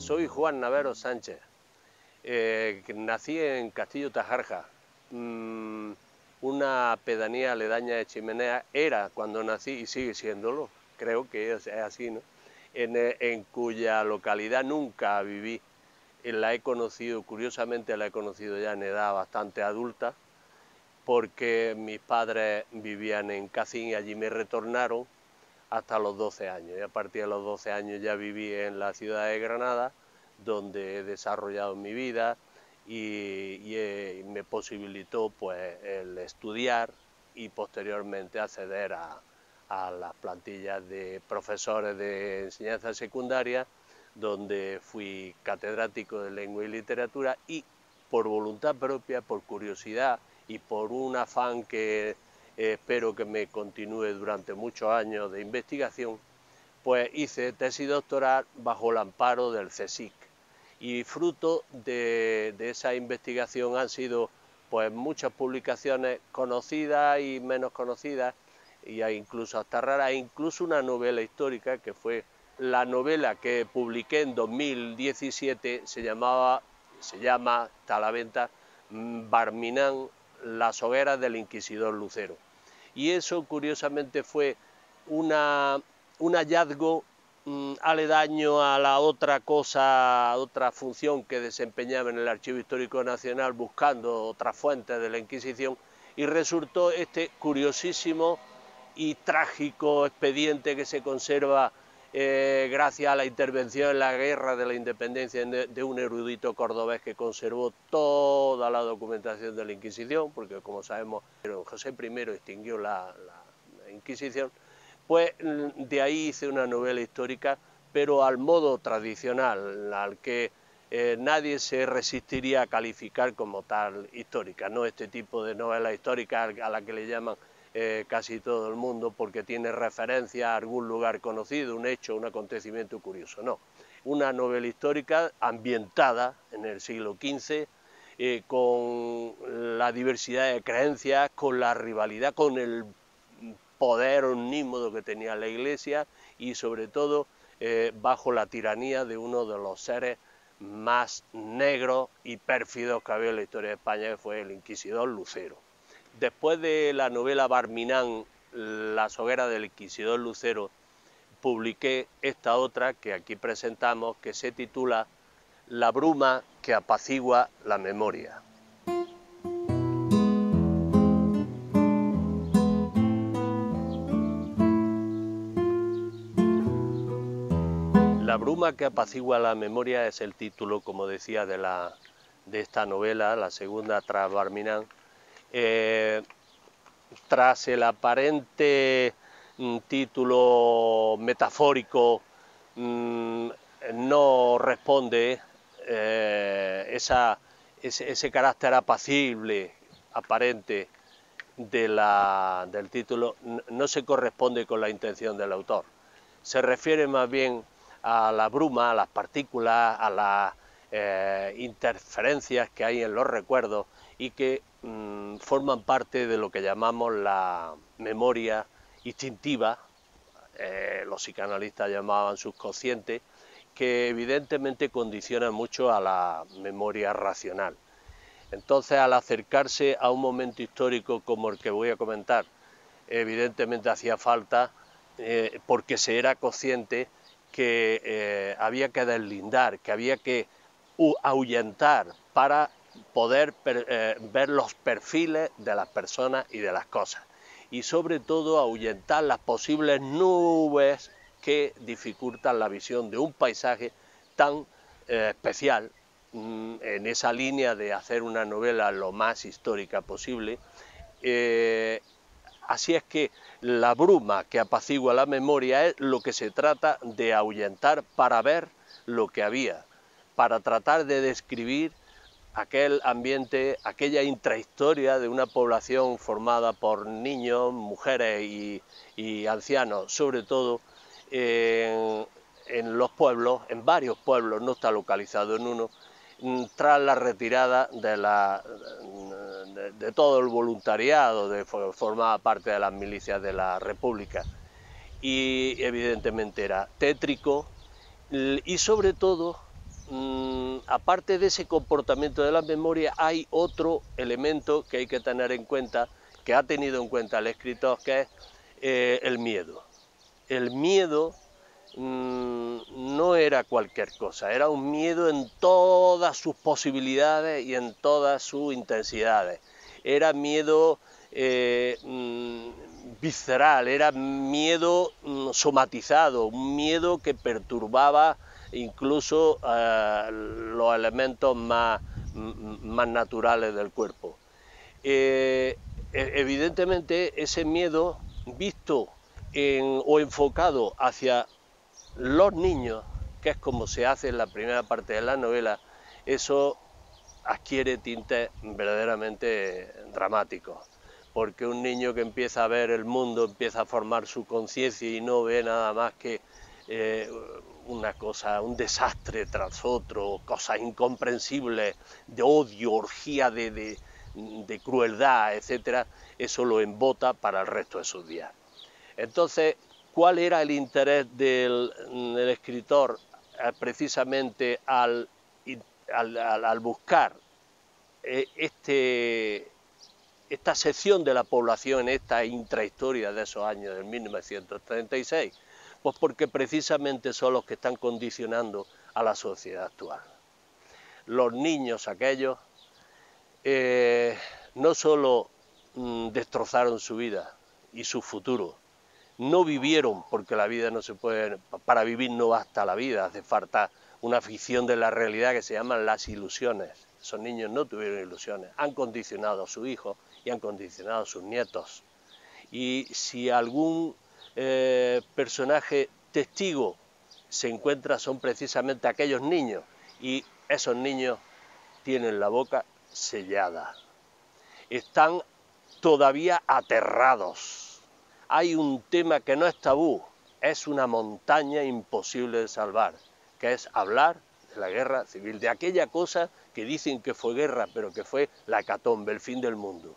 Soy Juan Navero Sánchez, nací en Castillo Tajarja, una pedanía aledaña de Chimenea. Era cuando nací, y sigue siéndolo, creo que es así, ¿no? En cuya localidad nunca viví. La he conocido, curiosamente la he conocido ya en edad bastante adulta, porque mis padres vivían en Cacín y allí me retornaron hasta los 12 años. Y a partir de los 12 años ya viví en la ciudad de Granada, donde he desarrollado mi vida y me posibilitó pues el estudiar y posteriormente acceder a las plantillas de profesores de enseñanza secundaria, donde fui catedrático de lengua y literatura, y por voluntad propia, por curiosidad y por un afán que espero que me continúe durante muchos años de investigación, pues hice tesis doctoral bajo el amparo del CSIC. Y fruto de esa investigación han sido pues muchas publicaciones conocidas y menos conocidas, y incluso hasta raras, e incluso una novela histórica que fue la novela que publiqué en 2017, se llama, está a la venta, Barminán, las hogueras del inquisidor Lucero. Y eso curiosamente fue un hallazgo aledaño a la otra cosa, otra función que desempeñaba en el Archivo Histórico Nacional, buscando otras fuentes de la Inquisición, y resultó este curiosísimo y trágico expediente que se conserva gracias a la intervención en la Guerra de la Independencia de un erudito cordobés que conservó toda la documentación de la Inquisición, porque como sabemos José I extinguió la Inquisición. Pues de ahí hice una novela histórica, pero al modo tradicional, al que nadie se resistiría a calificar como tal histórica, no este tipo de novela histórica a la que le llaman casi todo el mundo porque tiene referencia a algún lugar conocido, un hecho, un acontecimiento curioso. No, una novela histórica ambientada en el siglo XV, con la diversidad de creencias, con la rivalidad, con el poder omnímodo que tenía la Iglesia y sobre todo bajo la tiranía de uno de los seres más negros y pérfidos que había en la historia de España, que fue el inquisidor Lucero. Después de la novela Barminán, las hogueras del inquisidor Lucero, publiqué esta otra que aquí presentamos, que se titula La bruma que apacigua la memoria. La bruma que apacigua la memoria es el título, como decía, de esta novela, la segunda tras Barminán. Tras el aparente título metafórico, no responde ese carácter apacible, aparente del título, no se corresponde con la intención del autor. Se refiere más bien a la bruma, a las partículas, a las interferencias que hay en los recuerdos y que forman parte de lo que llamamos la memoria instintiva, los psicoanalistas llamaban subconsciente, que evidentemente condiciona mucho a la memoria racional. Entonces, al acercarse a un momento histórico como el que voy a comentar, evidentemente hacía falta, porque se era consciente que había que deslindar, que había que ahuyentar para poder ver los perfiles de las personas y de las cosas, y sobre todo ahuyentar las posibles nubes que dificultan la visión de un paisaje tan especial, en esa línea de hacer una novela lo más histórica posible. Así es que la bruma que apacigua la memoria es lo que se trata de ahuyentar para ver lo que había, para tratar de describir aquel ambiente, aquella intrahistoria de una población formada por niños, mujeres y ancianos, sobre todo en los pueblos, en varios pueblos, no está localizado en uno, tras la retirada de todo el voluntariado, formaba parte de las milicias de la República, y evidentemente era tétrico y sobre todo aparte de ese comportamiento de la memoria, hay otro elemento que hay que tener en cuenta, que ha tenido en cuenta el escritor, que es el miedo. El miedo no era cualquier cosa, era un miedo en todas sus posibilidades y en todas sus intensidades. Era miedo visceral, era miedo somatizado, un miedo que perturbaba incluso los elementos más naturales del cuerpo. Evidentemente ese miedo visto o enfocado hacia los niños, que es como se hace en la primera parte de la novela, eso adquiere tintes verdaderamente dramáticos, porque un niño que empieza a ver el mundo, empieza a formar su conciencia y no ve nada más que una cosa, un desastre tras otro, cosas incomprensibles, de odio, orgía de crueldad, etcétera, eso lo embota para el resto de sus días. Entonces, ¿cuál era el interés del escritor precisamente al buscar esta sección de la población en esta intrahistoria de esos años del 1936? Pues porque precisamente son los que están condicionando a la sociedad actual. Los niños aquellos no solo destrozaron su vida y su futuro, no vivieron, porque la vida no se puede, para vivir no basta la vida, hace falta una ficción de la realidad que se llaman las ilusiones. Esos niños no tuvieron ilusiones, han condicionado a sus hijos y han condicionado a sus nietos. Y si algún personaje testigo se encuentra, son precisamente aquellos niños, y esos niños tienen la boca sellada, están todavía aterrados. Hay un tema que no es tabú, es una montaña imposible de salvar, que es hablar de la guerra civil, de aquella cosa que dicen que fue guerra, pero que fue la hecatombe, el fin del mundo.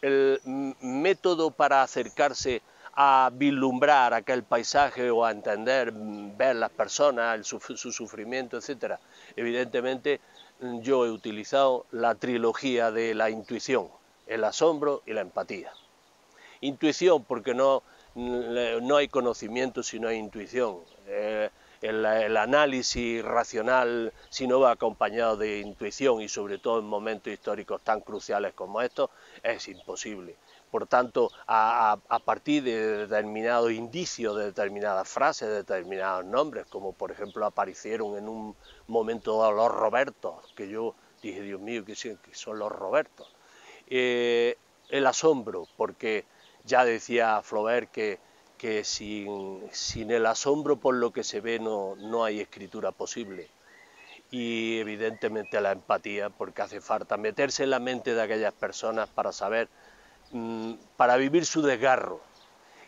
El método para acercarse a vislumbrar aquel paisaje o a entender, ver las personas, su sufrimiento, etc. Evidentemente yo he utilizado la trilogía de la intuición, el asombro y la empatía. Intuición porque no hay conocimiento si no hay intuición. El análisis racional, si no va acompañado de intuición y sobre todo en momentos históricos tan cruciales como estos, es imposible. Por tanto, a partir de determinados indicios, de determinadas frases, de determinados nombres, como por ejemplo aparecieron en un momento dado los Robertos, que yo dije, Dios mío, ¿qué son los Robertos? El asombro, porque ya decía Flaubert que sin el asombro por lo que se ve no hay escritura posible. Y evidentemente la empatía, porque hace falta meterse en la mente de aquellas personas para saber, para vivir su desgarro.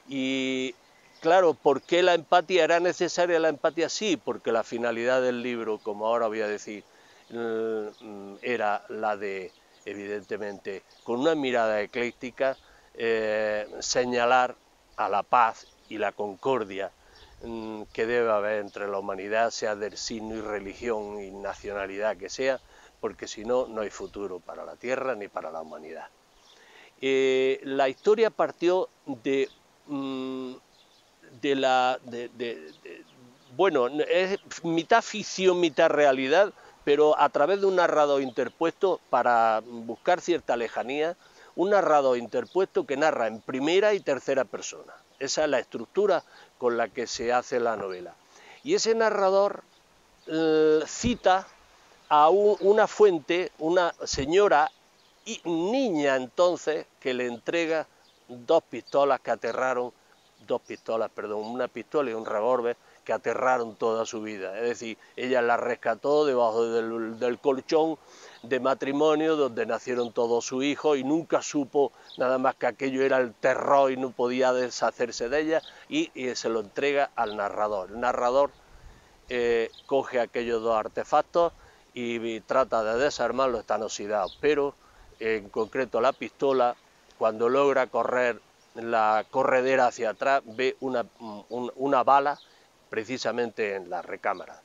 Y claro, ¿por qué la empatía? ¿Era necesaria la empatía? Sí, porque la finalidad del libro, como ahora voy a decir, era la de, evidentemente, con una mirada ecléctica, señalar a la paz y la concordia que debe haber entre la humanidad, sea del signo y religión y nacionalidad que sea, porque si no, no hay futuro para la Tierra ni para la humanidad. La historia partió bueno, es mitad ficción, mitad realidad, pero a través de un narrador interpuesto para buscar cierta lejanía, un narrador interpuesto que narra en primera y tercera persona. Esa es la estructura con la que se hace la novela. Y ese narrador cita a una fuente, una señora y niña entonces, que le entrega una pistola y un revólver que aterraron toda su vida. Es decir, ella la rescató debajo del colchón de matrimonio donde nacieron todos sus hijos y nunca supo nada más que aquello era el terror y no podía deshacerse de ella, y se lo entrega al narrador. El narrador coge aquellos dos artefactos y trata de desarmarlos, están oxidados, pero en concreto la pistola, cuando logra correr la corredera hacia atrás, ve una bala precisamente en la recámara.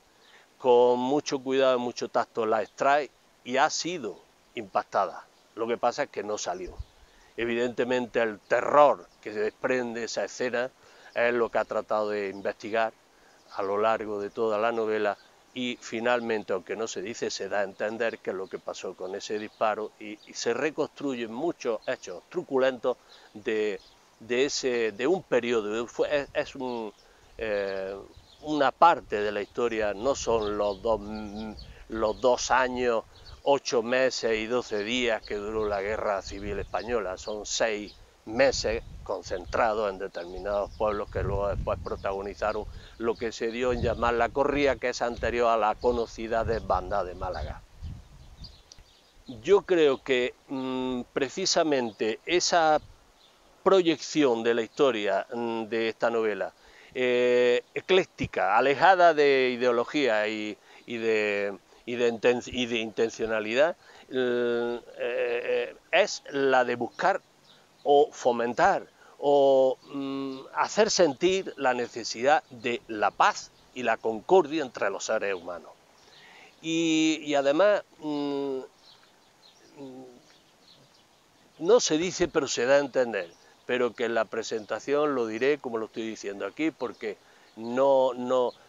con mucho cuidado y mucho tacto la extrae y ha sido impactada. Lo que pasa es que no salió. Evidentemente el terror que se desprende esa escena es lo que ha tratado de investigar a lo largo de toda la novela y finalmente, aunque no se dice, se da a entender qué es lo que pasó con ese disparo y se reconstruyen muchos hechos truculentos de un periodo. Es una parte de la historia, no son los 2 años, 8 meses y 12 días que duró la Guerra Civil Española, son 6 meses concentrados en determinados pueblos que luego después protagonizaron lo que se dio en llamar la corrida, que es anterior a la conocida desbandada de Málaga. Yo creo que precisamente esa proyección de la historia de esta novela, ecléctica, alejada de ideología y de intencionalidad, es la de buscar o fomentar o hacer sentir la necesidad de la paz y la concordia entre los seres humanos. Y además, no se dice, pero se da a entender, pero que en la presentación lo diré como lo estoy diciendo aquí, porque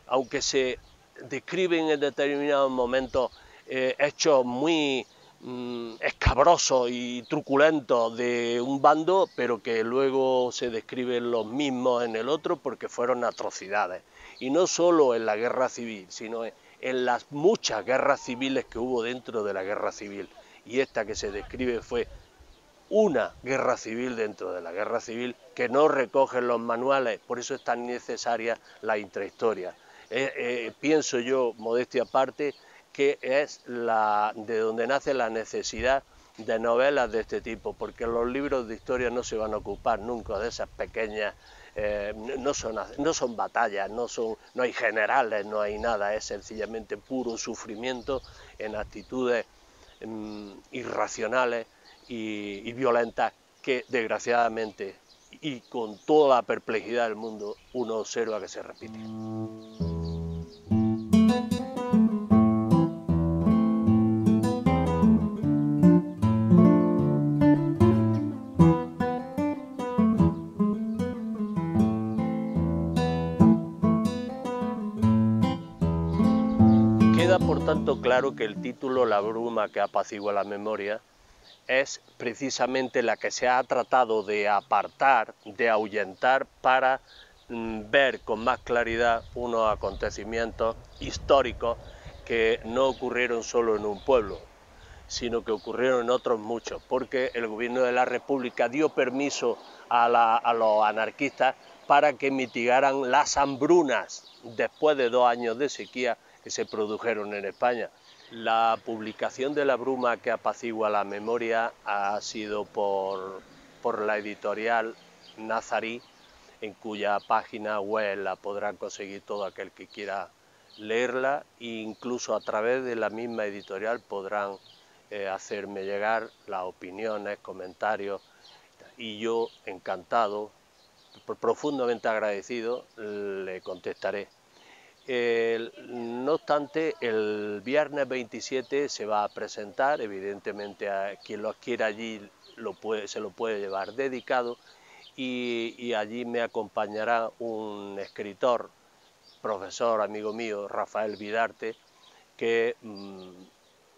aunque se describen en determinados momentos hechos muy escabrosos y truculentos de un bando, pero que luego se describen los mismos en el otro porque fueron atrocidades. Y no solo en la guerra civil, sino en las muchas guerras civiles que hubo dentro de la guerra civil. Y esta que se describe fue una guerra civil dentro de la guerra civil que no recogen los manuales, por eso es tan necesaria la intrahistoria. Pienso yo, modestia aparte, que es de donde nace la necesidad de novelas de este tipo, porque los libros de historia no se van a ocupar nunca de esas pequeñas, no son batallas, no hay generales, no hay nada, es sencillamente puro sufrimiento en actitudes irracionales y violentas que desgraciadamente y con toda la perplejidad del mundo uno observa que se repiten. Queda por tanto claro que el título La bruma que apacigua la memoria es precisamente la que se ha tratado de apartar, de ahuyentar para ver con más claridad unos acontecimientos históricos que no ocurrieron solo en un pueblo, sino que ocurrieron en otros muchos, porque el gobierno de la República dio permiso a los anarquistas para que mitigaran las hambrunas después de 2 años de sequía que se produjeron en España. La publicación de La bruma que apacigua la memoria ha sido por la editorial Nazarí, en cuya página web la podrá conseguir todo aquel que quiera leerla, e incluso a través de la misma editorial podrán hacerme llegar las opiniones, comentarios, y yo encantado, profundamente agradecido, le contestaré. No obstante, el viernes 27 se va a presentar, evidentemente a quien lo adquiera allí se lo puede llevar dedicado, y allí me acompañará un escritor, profesor, amigo mío, Rafael Vidarte, que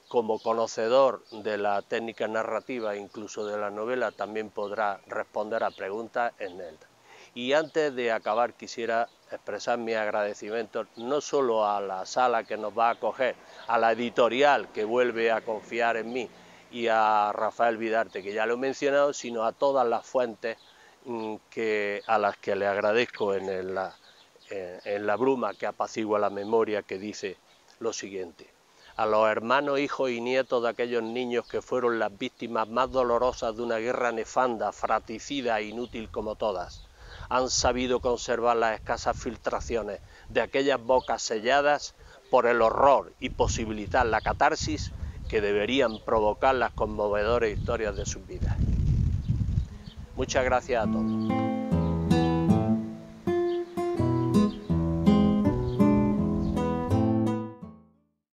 como conocedor de la técnica narrativa, incluso de la novela, también podrá responder a preguntas en él. Y antes de acabar quisiera expresar mi agradecimiento no solo a la sala que nos va a acoger, a la editorial que vuelve a confiar en mí y a Rafael Vidarte, que ya lo he mencionado, sino a todas las fuentes a las que le agradezco en la bruma que apacigua la memoria, que dice lo siguiente: a los hermanos, hijos y nietos de aquellos niños que fueron las víctimas más dolorosas de una guerra nefanda, fratricida e inútil como todas, han sabido conservar las escasas filtraciones de aquellas bocas selladas por el horror y posibilitar la catarsis que deberían provocar las conmovedoras historias de sus vidas. Muchas gracias a todos.